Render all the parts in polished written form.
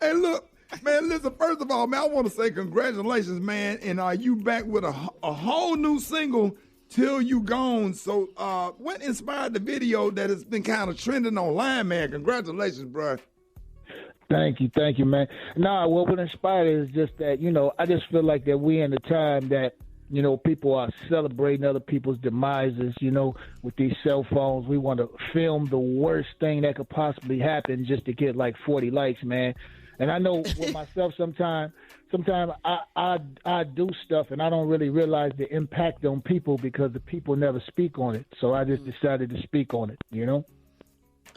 Hey, look, man, listen, first of all, man, I want to say congratulations, man. And you back with a whole new single, Till You Gone. So what inspired the video that has been kind of trending online, man? Congratulations, bro. Thank you, man. Nah, what inspired is just that, I just feel like that we in a time that, people are celebrating other people's demises, with these cell phones. We want to film the worst thing that could possibly happen just to get like 40 likes, man. And I know with myself sometimes I do stuff and I don't really realize the impact on people because the people never speak on it. So I just decided to speak on it,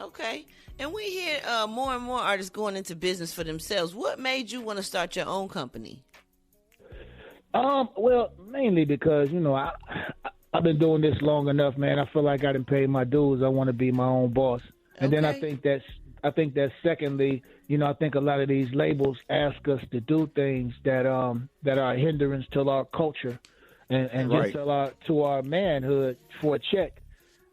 Okay. And we hear more and more artists going into business for themselves. What made you want to start your own company? Well, mainly because, I've been doing this long enough, man. I feel like I done paid my dues. I want to be my own boss. And then I think that secondly, I think a lot of these labels ask us to do things that are a hindrance to our culture and Right. just to our manhood for a check.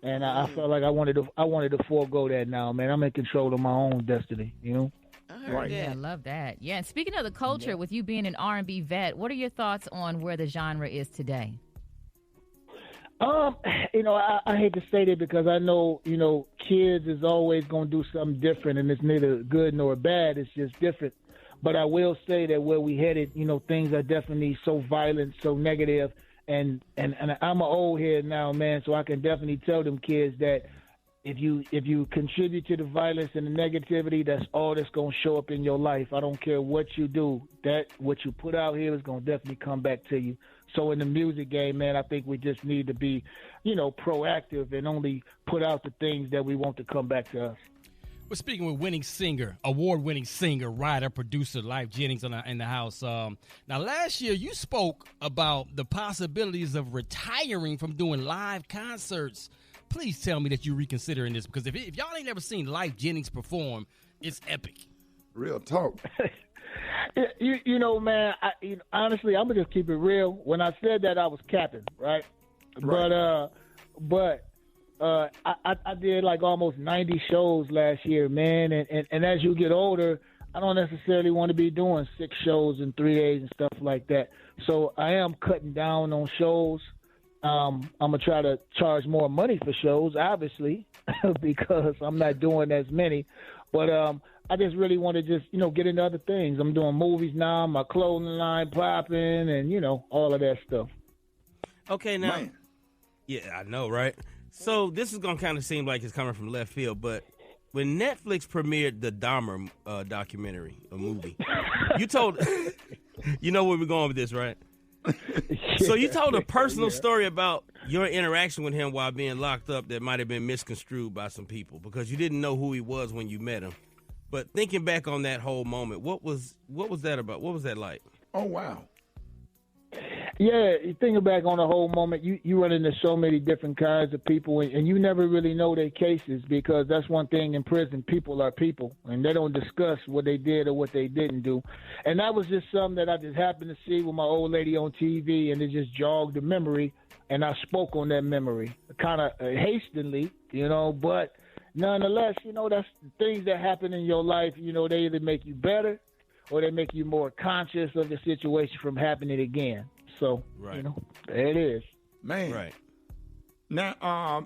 And I felt like I wanted to forego that now, man. I'm in control of my own destiny, I heard Right. that. Yeah, I love that. Yeah, and speaking of the culture, with you being an R&B vet, what are your thoughts on where the genre is today? I hate to say that because I know, kids is always going to do something different, and it's neither good nor bad. It's just different. But I will say that where we headed, things are definitely so violent, so negative, and I'm an old head now, man, so I can definitely tell them kids that if you contribute to the violence and the negativity, that's all that's going to show up in your life. I don't care what you do. That what you put out here is going to definitely come back to you. So in the music game, man, I think we just need to be, proactive and only put out the things that we want to come back to us. We're speaking with award-winning singer, writer, producer, Lyfe Jennings in the house. Now, last year you spoke about the possibilities of retiring from doing live concerts. Please tell me that you're reconsidering this, because if y'all ain't never seen Lyfe Jennings perform, it's epic. Real talk. Man, honestly, I'm going to just keep it real. When I said that, I was capping, right? But I did like almost 90 shows last year, man. And as you get older, I don't necessarily want to be doing 6 shows in 3 days and stuff like that. So I am cutting down on shows. I'm going to try to charge more money for shows, obviously, because I'm not doing as many. But I just really want to just, get into other things. I'm doing movies now, my clothing line popping, and, all of that stuff. Okay, now, Man. yeah, I know, right? So this is going to kind of seem like it's coming from left field, but when Netflix premiered the Dahmer documentary, a movie, you told, you know where we're going with this, right? So you told a personal story about your interaction with him while being locked up that might have been misconstrued by some people because you didn't know who he was when you met him. But thinking back on that whole moment, what was that about? What was that like? Oh, wow. Yeah, you think back on the whole moment, you run into so many different kinds of people, and you never really know their cases because that's one thing in prison. People are people, and they don't discuss what they did or what they didn't do. And that was just something that I just happened to see with my old lady on TV, and it just jogged the memory, and I spoke on that memory kind of hastily, but nonetheless, that's things that happen in your life, they either make you better or they make you more conscious of the situation from happening again. So, Right. There it is. Man. Right. Now,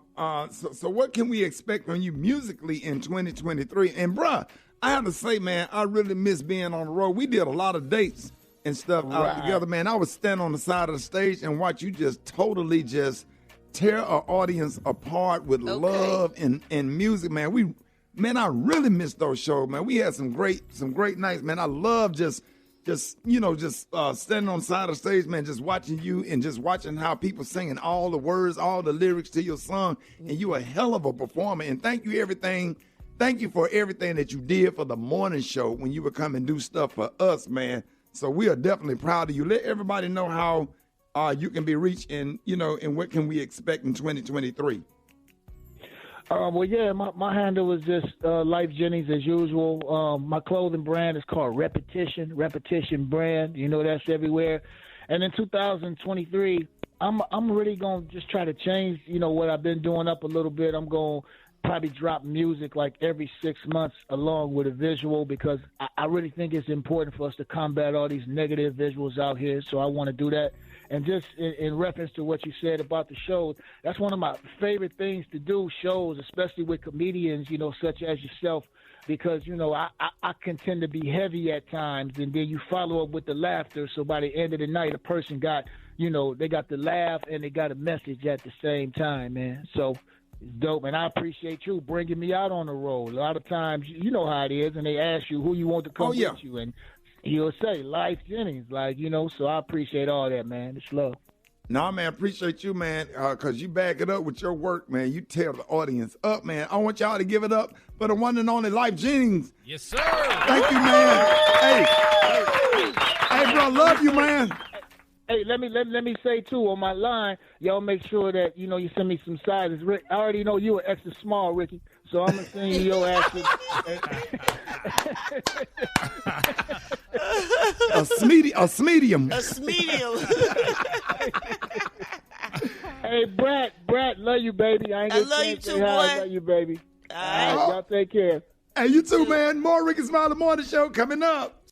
so what can we expect from you musically in 2023? And, bruh, I have to say, man, I really miss being on the road. We did a lot of dates and stuff out together, man. I would stand on the side of the stage and watch you just totally just tear our audience apart with love and music, man. I really miss those shows, man. We had some great nights, man. I love just standing on the side of the stage, man, just watching you and just watching how people singing all the words, all the lyrics to your song. And you a hell of a performer. And thank you for everything that you did for the morning show when you would come and do stuff for us, man. So we are definitely proud of you. Let everybody know how you can be reached and what can we expect in 2023. My handle is just Lyfe Jennings as usual. My clothing brand is called Repetition brand. That's everywhere. And in 2023, I'm really going to just try to change, what I've been doing up a little bit. I'm going to probably drop music like every 6 months along with a visual, because I really think it's important for us to combat all these negative visuals out here. So I want to do that. And just in reference to what you said about the shows, that's one of my favorite things to do, shows, especially with comedians, you know, such as yourself, because, you know, I can tend to be heavy at times, and then you follow up with the laughter. So by the end of the night, a person got, you know, they got the laugh and they got a message at the same time, man. So it's dope, and I appreciate you bringing me out on the road. A lot of times, you know how it is, and they ask you who you want to come with you, and you'll say Lyfe Jennings, like, you know. So I appreciate all that, man. It's love. Nah, man, appreciate you, man, because you back it up with your work, man. You tear the audience up, man. I want y'all to give it up for the one and only Lyfe Jennings. Yes, sir. Thank you, man. Hey, bro, love you, man. Hey, let me say too, on my line, y'all make sure that, you know, you send me some sizes. Rick, I already know you are extra small, Ricky, so I'm gonna send you your action. A medium. Hey, Brad, love you, baby. I love you too, boy. I love you, baby. All right. Y'all take care. Hey, you too, man. More Rickey Smiley Morning Show coming up.